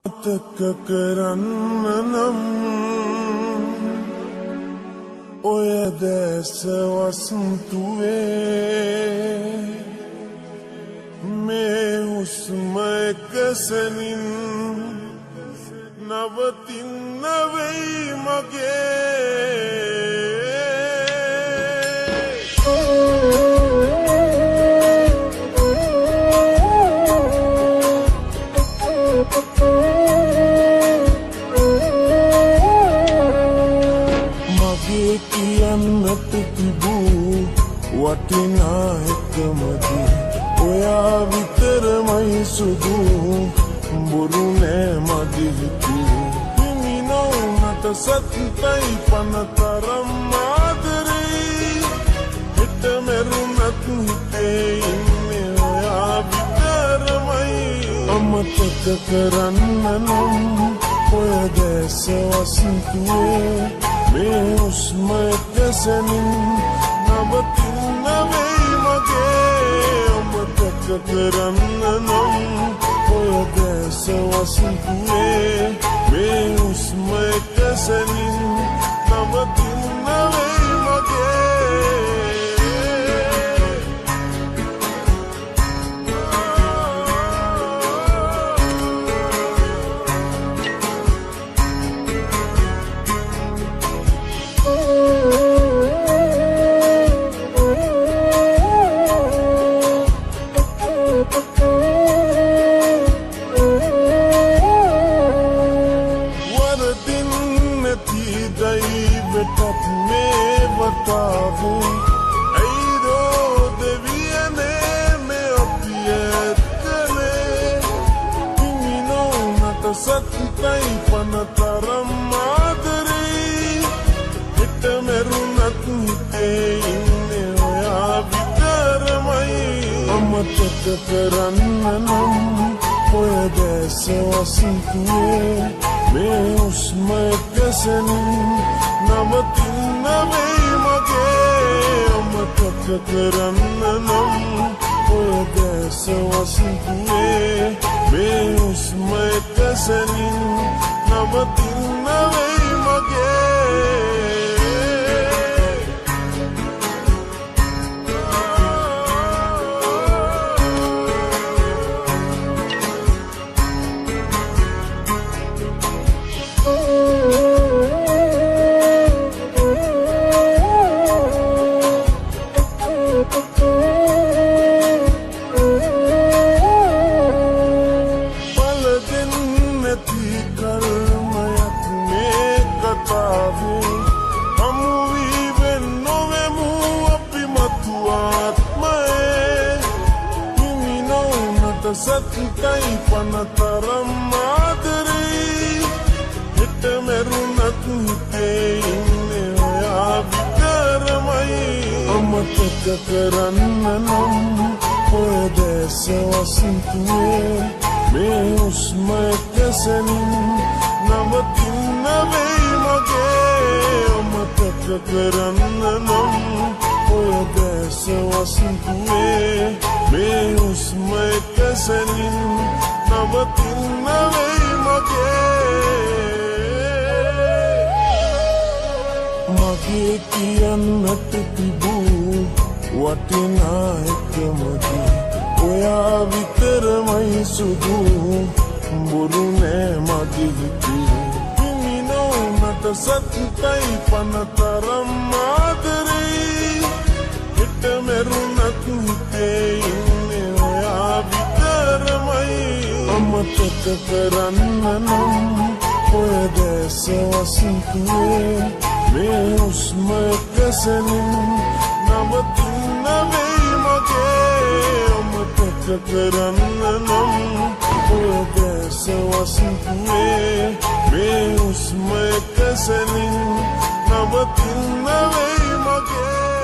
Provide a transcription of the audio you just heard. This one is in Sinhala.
මතක කරන්න නම් ඔය දැස වසන්තුවේ මේ හුස්ම එකසනින් නවතින්න වෙයි මගේ කියන්නට තිබූ වටිනා එකමදි ඔයා විතරමයි සුදු බොරු නෑ මදි හිතේ හිමි නොවුනට සත්‍යයි පනතරම් ආදරේ හිත මෙරුණත් හිතේ ඉන්නේ ඔයා විතරමයි අමතක කරන්න නම් ඔය දැස වසන්තුවේ මේ හුස්ම එකසනින් නවතින්න වෙයි මගේ අමතක කරන්න නම් ඔය දැස වසන්තුවේ මේ හුස්ම එකසනින් නවතින්න වෙයි මගේ වෙටත් මේ වතාවේ ඇයිදෝ දෙවියනේ මේ අපි ඇත්තනේ හිමි නොවුනට සත්‍යයි පනතරම් ආදරේ හිත මෙරුණත් හිතේ ඉන්නේ ඔයා විතරමයි අමතක කරන්න නම් ඔය දැස වසන්තුවේ මේ හුස්ම එකසනින් නවතින්න වෙයි මගේ අමතක කරන්න නම් ඔය දැස වසන්තුවේ මේ හුස්ම එකසනින් නවතින්න වෙයි මගේ සත්‍යයි පනතරම් ආදරේ හිත මෙරුණත් හිතේ ඉන්නේ ඔයා විතරමයි අමතක කරන්න නම් ඔය දැස වසන්තුවේ මේ හුස්ම එකසනින් නවතින්න වෙයි මගේ අමතක කරන්න නම් ඔය දැස වසන්තුවේ මේ හුස්ම එකසනින් නවතින්න වෙයි මගේ කියන්නට තිබූ වටිනා එකමදි ඔයා විතරමයි සුදු බොරු නෑ මදි හිතේ හිමි නොවුනට සත්‍යයි පනතරම් ආදරේ හිත මෙරුණත් හිතේ ඉන්නේ ඔයා විතරමයි අමතක කරන්න නම් ඔය දැස වසන්තුවේ මේ හුස්ම එකසනින් නවතින්න වෙයි මගේ අමතක කරන්න නම් ඔය දැස වසන්තුවේ මේ හුස්ම එකසනින් නවතින්න වෙයි මගේ